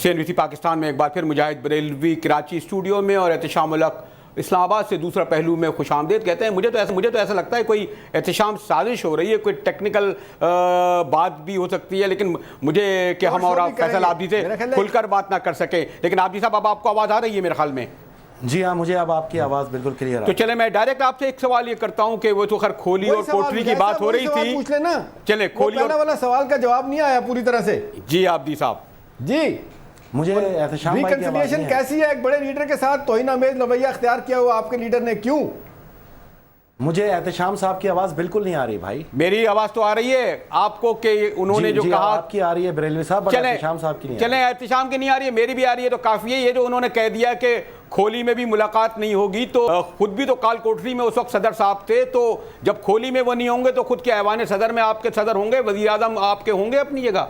CNBC Pakistan میں ایک بار پھر مجاہد بریلوی کراچی اسٹوڈیو میں اور احتشام الحق اسلام آباد سے دوسرا پہلو میں خوش آمدید کہتے ہیں. مجھے تو ایسا لگتا ہے کوئی احتشام سازش ہو رہی ہے, کوئی ٹیکنیکل بات بھی ہو سکتی ہے, لیکن مجھے کہ ہم اور آپ فیصل عابدی سے کھل کر بات نہ کر سکیں. لیکن عابدی صاحب اب آپ کو آواز آ رہی ہے میرے خیال میں؟ جی ہاں, مجھے اب آپ کی آواز بالکل کلیئر ہے. تو چلے میں ڈائریکٹ آپ سے ایک سوال یہ کرتا ہوں کہ وہ تو خیر کھولی اور کوٹری کی بات ہو رہی تھی, پوچھ لینا. چلے کھولی پہلا والا سوال کا جواب نہیں آیا پوری طرح سے. جی عابدی صاحب جی, مجھے احتشام بھائی کی آواز ریکنسیلیشن نہیں ہے. کیسی ہے ایک بڑے لیڈر کے ساتھ توہین آمیز رویہ اختیار کیا ہوا آپ کے لیڈر نے, کیوں؟ مجھے احتشام صاحب کی آواز بالکل نہیں آ رہی بھائی. میری آواز تو آ رہی ہے آپ کو کہ انہوں نے جو کہا آپ کی آ رہی ہے بریلوی صاحب, بٹ احتشام صاحب کی نہیں. چلیں احتشام کی نہیں آ رہی ہے, میری بھی آ رہی ہے, تو کافی ہے یہ جو انہوں نے کہہ دیا کہ کھولی میں بھی ملاقات نہیں ہوگی. تو خود بھی تو کال کوٹری میں اس وقت صدر صاحب تھے, تو جب کھولی میں وہ نہیں ہوں گے تو خود کے ایوان صدر میں آپ کے صدر ہوں گے, وزیر اعظم آپ کے ہوں گے اپنی جگہ.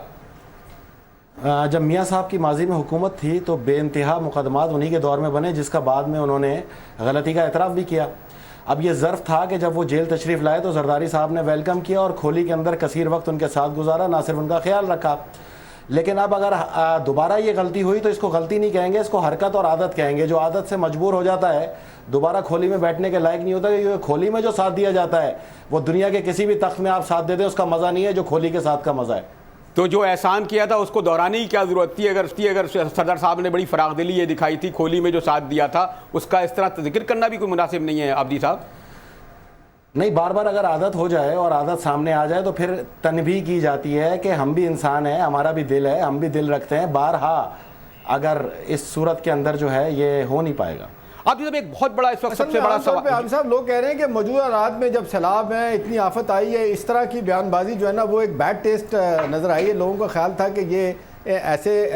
جب میاں صاحب کی ماضی میں حکومت تھی تو بے انتہا مقدمات انہی کے دور میں بنے, جس کا بعد میں انہوں نے غلطی کا اعتراف بھی کیا. اب یہ ظرف تھا کہ جب وہ جیل تشریف لائے تو زرداری صاحب نے ویلکم کیا اور کھولی کے اندر کثیر وقت ان کے ساتھ گزارا, نہ صرف ان کا خیال رکھا. لیکن اب اگر دوبارہ یہ غلطی ہوئی تو اس کو غلطی نہیں کہیں گے, اس کو حرکت اور عادت کہیں گے. جو عادت سے مجبور ہو جاتا ہے دوبارہ کھولی میں بیٹھنے کے لائق نہیں ہوتا. کیونکہ کھولی میں جو ساتھ دیا جاتا ہے وہ دنیا کے کسی بھی تخت میں آپ ساتھ دے دیں اس کا مزہ نہیں ہے جو کھولی کے ساتھ کا مزہ ہے. تو جو احسان کیا تھا اس کو دہرانے کی کیا ضرورت تھی؟ اگر صدر صاحب نے بڑی فراغ دلی یہ دکھائی تھی کھولی میں جو ساتھ دیا تھا, اس کا اس طرح ذکر کرنا بھی کوئی مناسب نہیں ہے عابدی صاحب. نہیں, بار بار اگر عادت ہو جائے اور عادت سامنے آ جائے تو پھر تنبیہ کی جاتی ہے کہ ہم بھی انسان ہیں, ہمارا بھی دل ہے, ہم بھی دل رکھتے ہیں. بارہا اگر اس صورت کے اندر جو ہے یہ ہو نہیں پائے گا. عابدی صاحب ایک بہت بڑا اس وقت سب سے بڑا سوال, عابدی صاحب لوگ کہہ رہے ہیں کہ موجودہ حالات میں جب سیلاب ہے, اتنی آفت آئی ہے, اس طرح کی بیان بازی جو ہے نا وہ ایک بیڈ ٹیسٹ نظر آئی ہے. لوگوں کا خیال تھا کہ یہ ایسے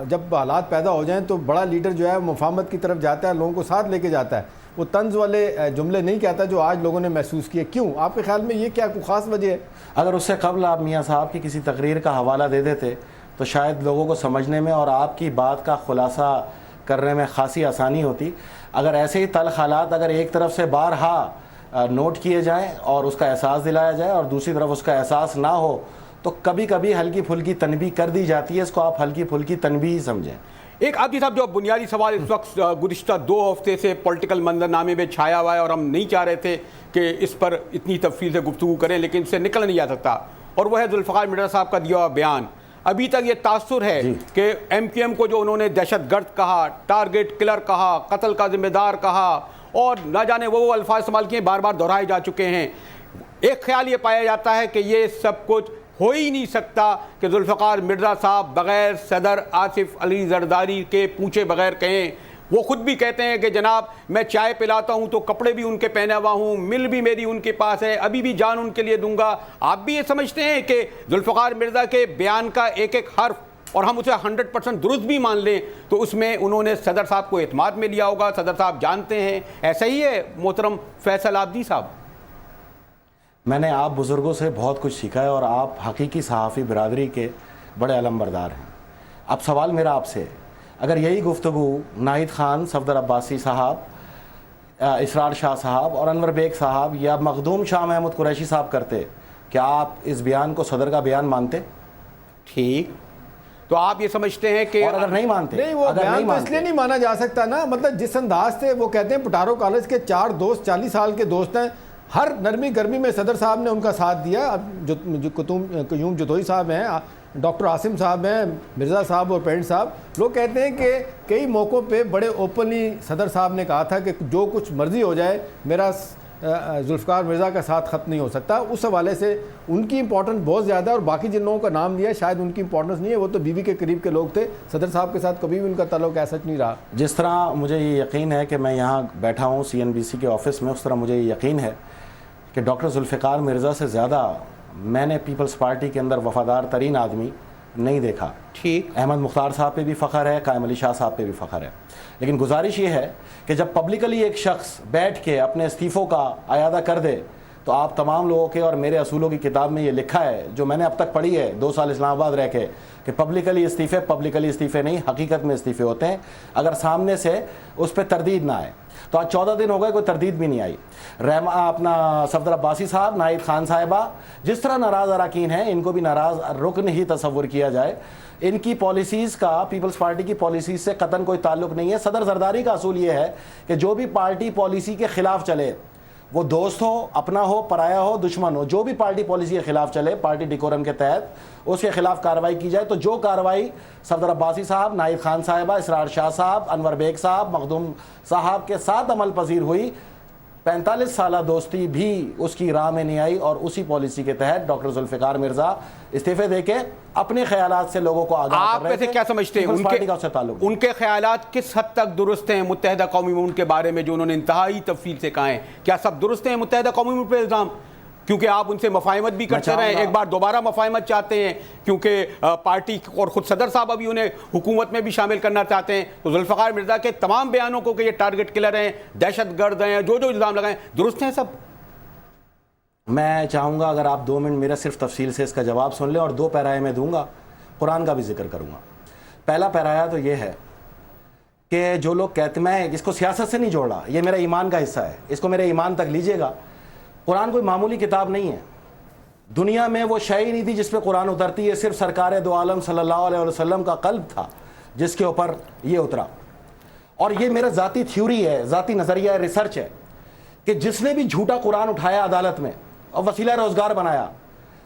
جب حالات پیدا ہو جائیں تو بڑا لیڈر جو ہے مفاہمت کی طرف جاتا ہے, لوگوں کو ساتھ لے کے جاتا ہے, وہ طنز والے جملے نہیں کہتا جو آج لوگوں نے محسوس کیے. کیوں آپ کے خیال میں یہ کیا کوئی خاص وجہ ہے؟ اگر اس سے قبل آپ میاں صاحب کی کسی تقریر کا حوالہ دے دیتے تو شاید لوگوں کو سمجھنے میں اور آپ کی بات کا خلاصہ کرنے میں خاصی آسانی ہوتی. اگر ایسے ہی تلخ حالات اگر ایک طرف سے بارہا نوٹ کیے جائیں اور اس کا احساس دلایا جائے اور دوسری طرف اس کا احساس نہ ہو تو کبھی کبھی ہلکی پھلکی تنبیہ کر دی جاتی ہے. اس کو آپ ہلکی پھلکی تنبیہ ہی سمجھیں. ایک عابدی صاحب جو بنیادی سوال اس وقت گزشتہ 2 ہفتے سے پولیٹیکل منظرنامے میں چھایا ہوا ہے اور ہم نہیں چاہ رہے تھے کہ اس پر اتنی تفصیل سے گفتگو کریں لیکن اس سے نکل نہیں جا سکتا, اور وہ ہے ذوالفقار مرزا صاحب کا دیا ہوا بیان. ابھی تک یہ تاثر ہے کہ MQM کو جو انہوں نے دہشت گرد کہا, ٹارگٹ کلر کہا, قتل کا ذمہ دار کہا, اور نہ جانے وہ الفاظ استعمال کیے بار بار دہرائے جا چکے ہیں. ایک خیال یہ پایا جاتا ہے کہ یہ سب کچھ ہو ہی نہیں سکتا کہ ذوالفقار مرزا صاحب بغیر صدر آصف علی زرداری کے پوچھے بغیر کہیں. وہ خود بھی کہتے ہیں کہ جناب میں چائے پلاتا ہوں تو کپڑے بھی ان کے پہنا ہوا ہوں, مل بھی میری ان کے پاس ہے, ابھی بھی جان ان کے لیے دوں گا. آپ بھی یہ سمجھتے ہیں کہ ذوالفقار مرزا کے بیان کا ایک ایک حرف اور ہم اسے 100% درست بھی مان لیں تو اس میں انہوں نے صدر صاحب کو اعتماد میں لیا ہوگا, صدر صاحب جانتے ہیں, ایسا ہی ہے محترم فیصل عابدی صاحب؟ میں نے آپ بزرگوں سے بہت کچھ سیکھا ہے اور آپ حقیقی صحافی برادری کے بڑے علمبردار ہیں. اب سوال میرا آپ سے, اگر یہی گفتگو ناہید خان صفدر عباسی صاحب, اسرار شاہ صاحب اور انور بیگ صاحب یا مخدوم شاہ محمود قریشی صاحب کرتے, کیا آپ اس بیان کو صدر کا بیان مانتے؟ ٹھیک, تو آپ یہ سمجھتے ہیں کہ اور اگر نہیں مانتے, نہیں وہ بیان تو اس لیے نہیں مانا جا سکتا نا, مطلب جس انداز سے وہ کہتے ہیں پٹارو کالج کے 4 دوست 40 سال کے دوست ہیں, ہر نرمی گرمی میں صدر صاحب نے ان کا ساتھ دیا. اب جو قیوم جتوئی صاحب ہیں, ڈاکٹر عاصم صاحب ہیں, مرزا صاحب اور پینٹ صاحب, لوگ کہتے ہیں کہ کئی موقعوں پہ بڑے اوپنلی صدر صاحب نے کہا تھا کہ جو کچھ مرضی ہو جائے میرا ذوالفقار مرزا کا ساتھ ختم نہیں ہو سکتا. اس حوالے سے ان کی امپورٹنس بہت زیادہ ہے, اور باقی جن لوگوں کا نام لیا شاید ان کی امپورٹنس نہیں ہے, وہ تو بیوی کے قریب کے لوگ تھے. صدر صاحب کے ساتھ کبھی بھی ان کا تعلق ایسا نہیں رہا. جس طرح مجھے یہ یقین ہے کہ میں یہاں بیٹھا ہوں CNBC کے آفس میں, اس طرح مجھے یہ یقین ہے کہ ڈاکٹر ذوالفقار مرزا سے زیادہ میں نے پیپلز پارٹی کے اندر وفادار ترین آدمی نہیں دیکھا. ٹھیک, احمد مختار صاحب پہ بھی فخر ہے, قائم علی شاہ صاحب پہ بھی فخر ہے, لیکن گزارش یہ ہے کہ جب پبلکلی ایک شخص بیٹھ کے اپنے استعفوں کا اعادہ کر دے تو آپ تمام لوگوں کے اور میرے اصولوں کی کتاب میں یہ لکھا ہے جو میں نے اب تک پڑھی ہے 2 سال اسلام آباد رہ کے کہ پبلکلی استعفے نہیں، حقیقت میں استعفے ہوتے ہیں اگر سامنے سے اس پہ تردید نہ آئے. تو آج 14 دن ہو گئے، کوئی تردید بھی نہیں آئی. اپنا صفدر عباسی صاحب، ناہید خان صاحبہ، جس طرح ناراض اراکین ہیں ان کو بھی ناراض رکن ہی تصور کیا جائے. ان کی پالیسیز کا پیپلز پارٹی کی پالیسیز سے قطعاً کوئی تعلق نہیں ہے. صدر زرداری کا اصول یہ ہے کہ جو بھی پارٹی پالیسی کے خلاف چلے، وہ دوست ہو، اپنا ہو، پرایا ہو، دشمن ہو، جو بھی پارٹی پالیسی کے خلاف چلے پارٹی ڈیکورم کے تحت اس کے خلاف کارروائی کی جائے. تو جو کارروائی صفدر عباسی صاحب، ناہید خان صاحبہ، اسرار شاہ صاحب، انور بیگ صاحب، مخدوم صاحب کے ساتھ عمل پذیر ہوئی، 45 سالہ دوستی بھی اس کی راہ میں نہیں آئی. اور اسی پالیسی کے تحت ڈاکٹر ذوالفقار مرزا استعفے دے کے اپنے خیالات سے لوگوں کو آگاہ کر رہے تھے. آپ کیا سمجھتے ہیں ان کے خیالات کس حد تک درست ہیں متحدہ قومی موومنٹ کے بارے میں جو انہوں نے انتہائی تفصیل سے کہا ہے؟ کیا سب درست ہیں متحدہ قومی موومنٹ پہ الزام؟ کیونکہ آپ ان سے مفاہمت بھی کرتے رہے، ایک بار دوبارہ مفاہمت چاہتے ہیں کیونکہ پارٹی اور خود صدر صاحب ابھی انہیں حکومت میں بھی شامل کرنا چاہتے ہیں. تو ذوالفقار مرزا کے تمام بیانوں کو کہ یہ ٹارگٹ کلر ہیں، دہشت گرد ہیں، جو الزام لگائیں، درست ہیں سب؟ میں چاہوں گا اگر آپ 2 منٹ میرا صرف تفصیل سے اس کا جواب سن لیں، اور 2 پیرائے میں دوں گا، قرآن کا بھی ذکر کروں گا. پہلا پیرایا تو یہ ہے کہ جو لوگ کہتے، میں اس کو سیاست سے نہیں جوڑ رہا، یہ میرا ایمان کا حصہ ہے، اس کو میرے ایمان تک لیجئے گا. قرآن کوئی معمولی کتاب نہیں ہے. دنیا میں وہ شے ہی نہیں تھی جس پہ قرآن اترتی ہے، صرف سرکار دو عالم صلی اللہ علیہ وسلم کا قلب تھا جس کے اوپر یہ اترا. اور یہ میرا ذاتی تھیوری ہے، ذاتی نظریہ ہے، ریسرچ ہے کہ جس نے بھی جھوٹا قرآن اٹھایا عدالت میں اور وسیلہ روزگار بنایا،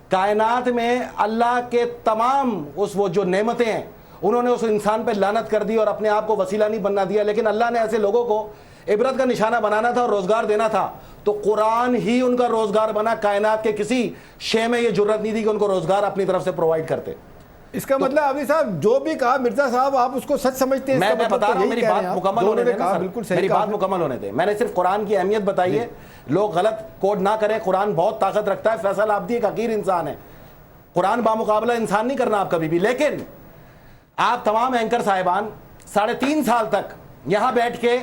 کائنات میں اللہ کے تمام وہ جو نعمتیں ہیں انہوں نے اس انسان پہ لعنت کر دی اور اپنے آپ کو وسیلہ نہیں بننا دیا. لیکن اللہ نے ایسے لوگوں کو عبرت کا نشانہ بنانا تھا اور روزگار دینا تھا، تو قرآن ہی ان کا روزگار بنا. کائنات کے کسی شے میں یہ جرت نہیں تھی کہ ان کو روزگار اپنی طرف سے پرووائڈ کرتے. اس کا مطلب ابھی صاحب جو بھی کہا مرزا صاحب آپ اس کو سچ سمجھتے ہیں؟ میں بتا رہا ہوں، میری بات مکمل ہونے دیں، میری بات مکمل ہونے دیں. میں نے صرف قرآن کی اہمیت بتائی ہے، لوگ غلط کوڈ نہ کریں. قرآن بہت طاقت رکھتا ہے. فیصل عابدی ایک حقیر انسان ہے، قرآن بامقابلہ انسان نہیں کرنا آپ کبھی بھی. لیکن آپ تمام اینکر صاحبان 3.5 سال تک یہاں بیٹھ کے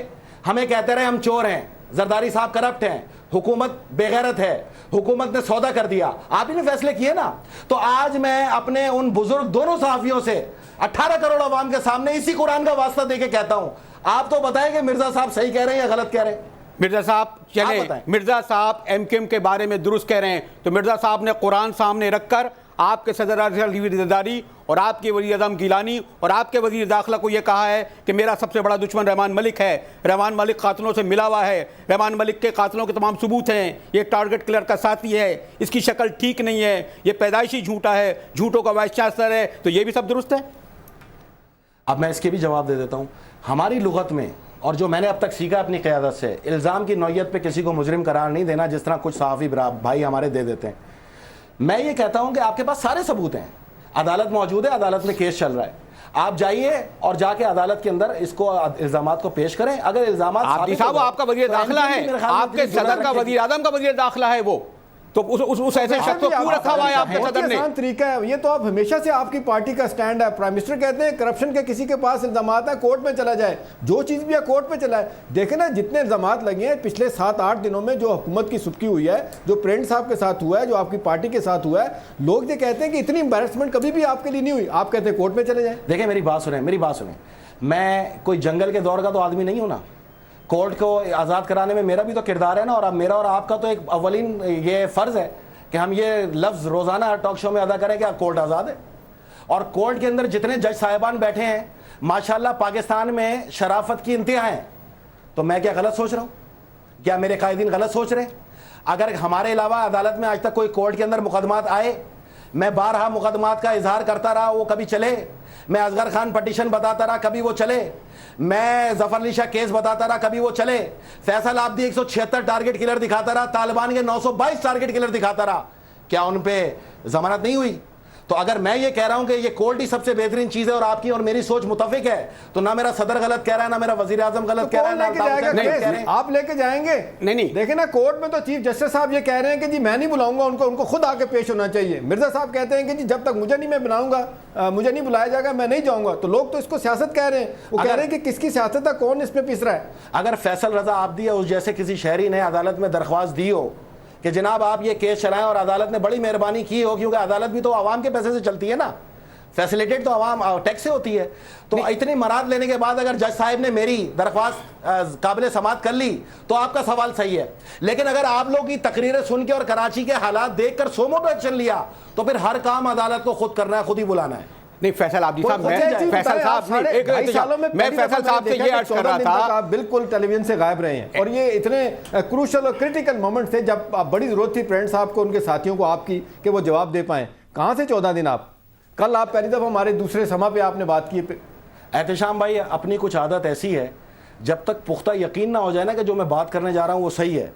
ہمیں کہتے رہے ہم چور ہیں، زرداری صاحب کرپٹ ہیں، حکومت بے غیرت ہے، حکومت نے سودا کر دیا. آپ ہی نے فیصلے کیے نا. تو آج میں اپنے ان بزرگ دونوں صحافیوں سے 18 کروڑ عوام کے سامنے اسی قرآن کا واسطہ دے کے کہتا ہوں، آپ تو بتائیں کہ مرزا صاحب صحیح کہہ رہے ہیں یا غلط کہہ رہے ہیں. مرزا صاحب چلے، مرزا صاحب ایم کیو ایم کے بارے میں درست کہہ رہے ہیں، تو مرزا صاحب نے قرآن سامنے رکھ کر آپ کے صدر زرداری اور آپ کے وزیر اعظم گیلانی اور آپ کے وزیر داخلہ کو یہ کہا ہے کہ میرا سب سے بڑا دشمن رحمان ملک ہے، رحمان ملک قاتلوں سے ملا ہوا ہے، رحمان ملک کے قاتلوں کے تمام ثبوت ہیں، یہ ٹارگٹ کلر کا ساتھی ہے، اس کی شکل ٹھیک نہیں ہے، یہ پیدائشی جھوٹا ہے، جھوٹوں کا وائس چانسلر ہے. تو یہ بھی سب درست ہے؟ اب میں اس کے بھی جواب دے دیتا ہوں. ہماری لغت میں اور جو میں نے اب تک سیکھا اپنی قیادت سے، الزام کی نوعیت پہ کسی کو مجرم قرار نہیں دینا جس طرح کچھ صحافی بھائی ہمارے دے دیتے ہیں. میں یہ کہتا ہوں کہ آپ کے پاس سارے ثبوت ہیں، عدالت موجود ہے، عدالت میں کیس چل رہا ہے، آپ جائیے اور جا کے عدالت کے اندر اس کو الزامات کو پیش کریں. اگر الزامات آپ کا وزیر داخلہ ہے، آپ کے صدر کا وزیر اعظم کا وزیر داخلہ ہے، وہ تو اس ایسے شخص کو کیوں رکھا ہوا ہے آپ کے صدر نے؟ آسان طریقہ ہے یہ، تو آپ ہمیشہ سے آپ کی پارٹی کا سٹینڈ ہے. پرائم منسٹر کہتے ہیں کرپشن کے کسی کے پاس الزامات ہیں کورٹ میں چلا جائے، جو چیز بھی ہے کورٹ میں چلا ہے. دیکھیں نا جتنے الزامات لگے ہیں پچھلے 7-8 دنوں میں، جو حکومت کی سبکی ہوئی ہے، جو پرنٹ صاحب کے ساتھ ہوا ہے، جو آپ کی پارٹی کے ساتھ ہوا ہے، لوگ یہ کہتے ہیں کہ اتنی امبیرسمنٹ کبھی بھی آپ کے لیے نہیں ہوئی. آپ کہتے ہیں کورٹ میں چلے جائیں. دیکھیں میری بات سنیں، میں کوئی جنگل کے دور کا تو آدمی نہیں ہوں نا. کورٹ کو آزاد کرانے میں میرا بھی تو کردار ہے نا، اور اب میرا اور آپ کا تو ایک اولین یہ فرض ہے کہ ہم یہ لفظ روزانہ ہر ٹاک شو میں ادا کریں کہ کورٹ آزاد ہے. اور کورٹ کے اندر جتنے جج صاحبان بیٹھے ہیں ماشاءاللہ پاکستان میں شرافت کی انتہا ہیں. تو میں کیا غلط سوچ رہا ہوں؟ کیا میرے قائدین غلط سوچ رہے ہیں؟ اگر ہمارے علاوہ عدالت میں آج تک کوئی کورٹ کے اندر مقدمات آئے، میں بارہا مقدمات کا اظہار کرتا رہا، وہ کبھی چلے. میں اصغر خان پٹیشن بتاتا رہا، کبھی وہ چلے. میں ظفر علی شاہ کیس بتاتا رہا، کبھی وہ چلے. فیصل عابدی 176 ٹارگٹ کلر دکھاتا رہا، طالبان کے 922 ٹارگٹ کلر دکھاتا رہا. کیا ان پہ ضمانت نہیں ہوئی؟ تو اگر میں یہ کہہ رہا ہوں کہ یہ کورٹ ہی سب سے بہترین چیز ہے اور آپ کی اور میری سوچ متفق ہے، تو نہ میرا صدر غلط کہہ رہا ہے، نہ میرا وزیر اعظم غلط کہہ رہا ہے. آپ لے کے جائیں گے؟ نہیں. دیکھیں نا کورٹ میں تو چیف جسٹس صاحب یہ کہہ رہے ہیں کہ جی میں نہیں بلاؤں گا ان کو خود آ کے پیش ہونا چاہیے. مرزا صاحب کہتے ہیں کہ جی جب تک مجھے نہیں میں بناؤں گا، مجھے نہیں بلایا جائے گا، میں نہیں جاؤں گا. تو لوگ تو اس کو سیاست کہہ رہے ہیں. وہ کہہ رہے ہیں کہ کس کی سیاست ہے، کون اس پہ پس رہا ہے. اگر فیصل رضا عابدی یا اس جیسے کسی شہری نے عدالت میں درخواست دی ہو کہ جناب آپ یہ کیس چلائیں اور عدالت نے بڑی مہربانی کی ہو, کیونکہ عدالت بھی تو عوام کے پیسے سے چلتی ہے نا, فیسیلیٹیٹ تو عوام ٹیکس سے ہوتی ہے. تو اتنی مراد لینے کے بعد اگر جج صاحب نے میری درخواست قابل سماعت کر لی تو آپ کا سوال صحیح ہے, لیکن اگر آپ لوگ کی تقریریں سن کے اور کراچی کے حالات دیکھ کر سو موٹو ایکشن لیا تو پھر ہر کام عدالت کو خود کرنا ہے, خود ہی بلانا ہے. نہیں فیصل عابدی صاحب, میں فیصل صاحب سے یہ عرض کر رہا تھا, آپ بالکل ٹیلی ویژن سے غائب رہے ہیں, اور یہ اتنے کروشل اور کرٹیکل مومنٹ تھے جب بڑی ضرورت تھی پریزیڈنٹ صاحب کو, ان کے ساتھیوں کو آپ کی, کہ وہ جواب دے پائیں. کہاں سے 14 دن آپ, کل آپ پہلی دفعہ ہمارے دوسرے سما پہ آپ نے بات کی. احتشام بھائی, اپنی کچھ عادت ایسی ہے, جب تک پختہ یقین نہ ہو جائے نا کہ جو میں بات کرنے جا رہا ہوں وہ صحیح ہے,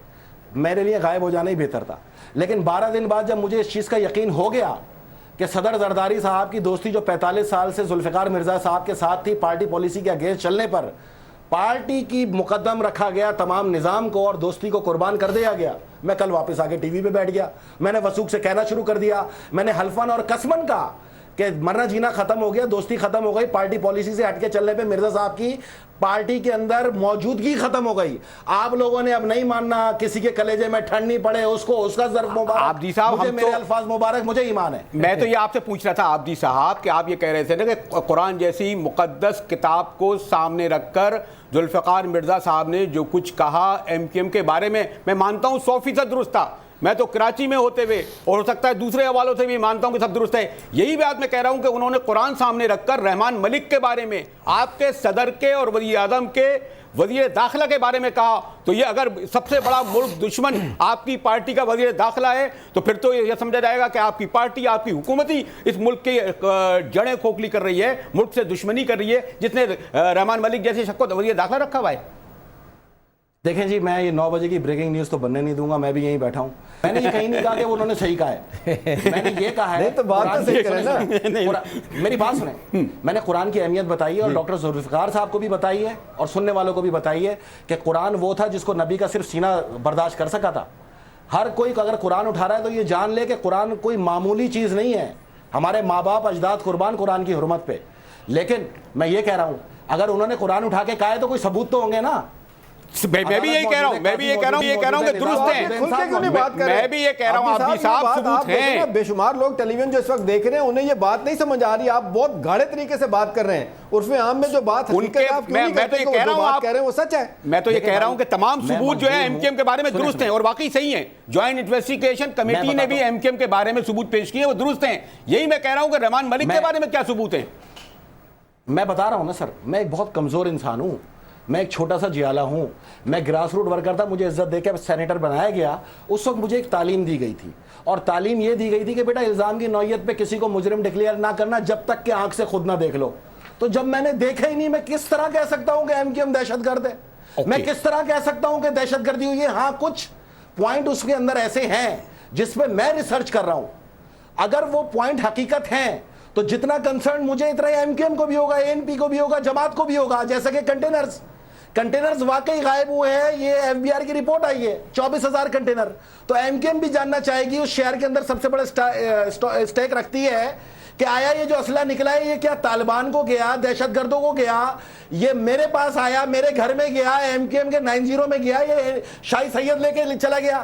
میرے لیے غائب ہو جانا ہی بہتر تھا. لیکن 12 دن بعد جب مجھے اس چیز کا یقین ہو گیا کہ صدر زرداری صاحب کی دوستی جو 45 سال سے ذوالفقار مرزا صاحب کے ساتھ تھی, پارٹی پالیسی کے اگینسٹ چلنے پر پارٹی کی مقدم رکھا گیا, تمام نظام کو اور دوستی کو قربان کر دیا گیا, میں کل واپس آ کے ٹی وی پہ بیٹھ گیا. میں نے وثوق سے کہنا شروع کر دیا, میں نے حلفاً اور قسماً کہا کہ مرنا جینا ختم ہو گیا, دوستی ختم ہو گئی, پارٹی پالیسی سے ہٹ کے چلنے پہ مرزا صاحب کی پارٹی کے اندر موجودگی ختم ہو گئی. آپ لوگوں نے اب نہیں ماننا, کسی کے کلیجے میں ٹھنڈ نہیں پڑے, اس کو اس کا ظرف مبارک, مجھے میرے الفاظ مبارک, مجھے ایمان ہے. میں تو یہ آپ سے پوچھ رہا تھا عابدی صاحب کہ آپ یہ کہہ رہے تھے نا کہ قرآن جیسی مقدس کتاب کو سامنے رکھ کر ذوالفقار مرزا صاحب نے جو کچھ کہا ایم کیو ایم کے بارے میں مانتا ہوں 100% درست تھا. میں تو کراچی میں ہوتے ہوئے اور ہو سکتا ہے دوسرے حوالوں سے بھی مانتا ہوں کہ سب درست ہے. یہی بات میں کہہ رہا ہوں کہ انہوں نے قرآن سامنے رکھ کر رحمان ملک کے بارے میں, آپ کے صدر کے اور وزیر اعظم کے وزیر داخلہ کے بارے میں کہا, تو یہ اگر سب سے بڑا ملک دشمن آپ کی پارٹی کا وزیر داخلہ ہے تو پھر تو یہ سمجھا جائے گا کہ آپ کی پارٹی, آپ کی حکومت ہی اس ملک کی جڑیں کھوکھلی کر رہی ہے, ملک سے دشمنی کر رہی ہے, جس نے رحمان ملک جیسے شخص کو وزیر داخلہ رکھا ہوا ہے. دیکھیں جی, میں یہ 9 بجے کی بریکنگ نیوز تو بننے نہیں دوں گا, میں بھی یہیں بیٹھا ہوں. میں نے یہ کہیں نہیں کہا کہ انہوں نے صحیح کہا ہے, میں نے یہ کہا ہے, میری بات سنیں, میں نے قرآن کی اہمیت بتائی ہے اور ڈاکٹر ذوالفقار صاحب کو بھی بتائی ہے اور سننے والوں کو بھی بتائی ہے کہ قرآن وہ تھا جس کو نبی کا صرف سینہ برداشت کر سکا تھا. ہر کوئی اگر قرآن اٹھا رہا ہے تو یہ جان لے کہ قرآن کوئی معمولی چیز نہیں ہے, ہمارے ماں باپ اجداد قربان قرآن کی حرمت پہ. لیکن میں یہ کہہ رہا ہوں, اگر انہوں نے قرآن اٹھا کے کہا ہے تو کوئی ثبوت تو ہوں گے نا. میں بھی یہی کہہ رہا ہوں, میں بھی یہ کہہ رہا ہوں کہ درست ہیں, میں بھی یہ کہہ رہا ہوں عابدی صاحب ثبوت ہیں. بے شمار لوگ ٹیلی ویژن جو اس وقت دیکھ رہے ہیں انہیں یہ بات نہیں سمجھ آ رہی, آپ بہت گاڑے طریقے سے بات کر رہے ہیں, عرف عام میں جو بات میں تو یہ کہہ رہا ہوں, وہ سچ ہے. میں تو یہ کہہ رہا ہوں کہ تمام ثبوت جو ہے ایم کیو ایم کے بارے میں درست ہیں اور واقعی صحیح ہیں. جوائنٹ انویسٹیگیشن کمیٹی نے بھی ایم کیو ایم کے بارے میں ثبوت پیش کیے, وہ درست ہیں. یہی میں کہہ رہا ہوں کہ رحمان ملک کے بارے میں کیا ثبوت ہیں. میں بتا رہا ہوں نا سر, میں ایک بہت کمزور انسان ہوں, میں ایک چھوٹا سا جیالہ ہوں, میں گراس روٹ ورکر تھا, مجھے عزت دے کے سینیٹر بنایا گیا. اس وقت مجھے ایک تعلیم دی گئی تھی, اور تعلیم یہ دی گئی تھی کہ بیٹا الزام کی نوعیت پہ کسی کو مجرم ڈکلیئر نہ کرنا جب تک کہ آنکھ سے خود نہ دیکھ لو. تو جب میں نے دیکھا ہی نہیں, میں کس طرح کہہ سکتا ہوں کہ ایم کیو ایم دہشت گرد ہے, میں کس طرح کہہ سکتا ہوں کہ دہشت گردی ہوئی ہے. ہاں کچھ پوائنٹ اس کے اندر ایسے ہیں جس پہ میں ریسرچ کر رہا ہوں, اگر وہ پوائنٹ حقیقت ہیں تو جتنا کنسرن مجھے اتنا ایم کیو ایم کو بھی ہوگا, اے این پی کو بھی ہوگا, جماعت کو بھی ہوگا. جیسا کہ کنٹینرز واقعی غائب ہوئے ہیں, یہ ایف بی آر کی رپورٹ آئی ہے 24,000 کنٹینر. تو ایم کیو ایم بھی جاننا چاہے گی, اس شہر کے اندر سب سے بڑا اسٹیک رکھتی ہے کہ آیا یہ جو اسلحہ نکلا ہے یہ کیا طالبان کو گیا, دہشت گردوں کو گیا, یہ میرے پاس آیا, میرے گھر میں گیا, ایم کیو ایم کے 90 میں گیا, یہ شاہی سید لے کے چلا گیا.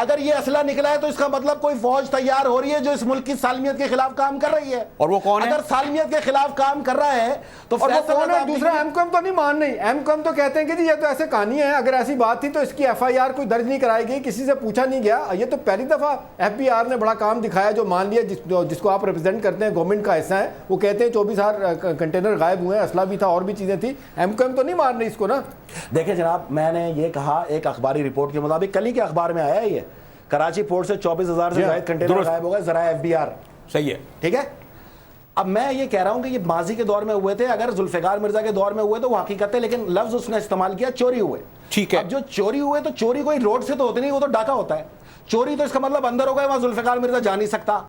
اگر یہ اسلحہ نکلا ہے تو اس کا مطلب کوئی فوج تیار ہو رہی ہے جو اس ملک کی سالمیت کے خلاف کام کر رہی ہے. اور وہ کون ہے؟ اگر سالمیت کے خلاف کام کر رہا ہے تو اور وہ کون ہے؟ دوسرا ایم کیو ایم تو نہیں مان رہی. ایم کیو ایم تو کہتے ہیں کہ جی یہ تو ایسے کہانی ہے, اگر ایسی بات تھی تو اس کی ایف آئی آر کوئی درج نہیں کرائی گئی, کسی سے پوچھا نہیں گیا. یہ تو پہلی دفعہ ایف بی آر نے بڑا کام دکھایا, جو مان لیا جس کو آپ ریپرزینٹ کرتے ہیں, گورنمنٹ کا حصہ ہے, وہ کہتے ہیں 24,000 کنٹینر غائب ہوئے ہیں, اسلحہ بھی تھا اور بھی چیزیں تھیں. ایم کیو ایم تو نہیں مان رہی اس کو نا. دیکھیں جناب, میں نے یہ کہا ایک اخباری رپورٹ کے مطابق, کل ہی کے اخبار میں آیا ہے, یہ کراچی پورٹ سے 24,000 سے زائد کنٹینر غائب ہو گئے ذرائع ایف بی آر. صحیح ہے, ٹھیک ہے. اب میں یہ کہہ رہا ہوں کہ یہ ماضی کے دور میں ہوئے تھے, اگر ذوالفقار مرزا کے دور میں ہوئے تو وہ حقیقت ہے, لیکن لفظ اس نے استعمال کیا چوری ہوئے. ٹھیک ہے. اب جو چوری ہوئے تو چوری کوئی روڈ سے تو ہوتی نہیں, وہ تو ڈاکہ ہوتا ہے. چوری تو اس کا مطلب اندر ہو گئے, وہاں ذوالفقار مرزا جا نہیں سکتا.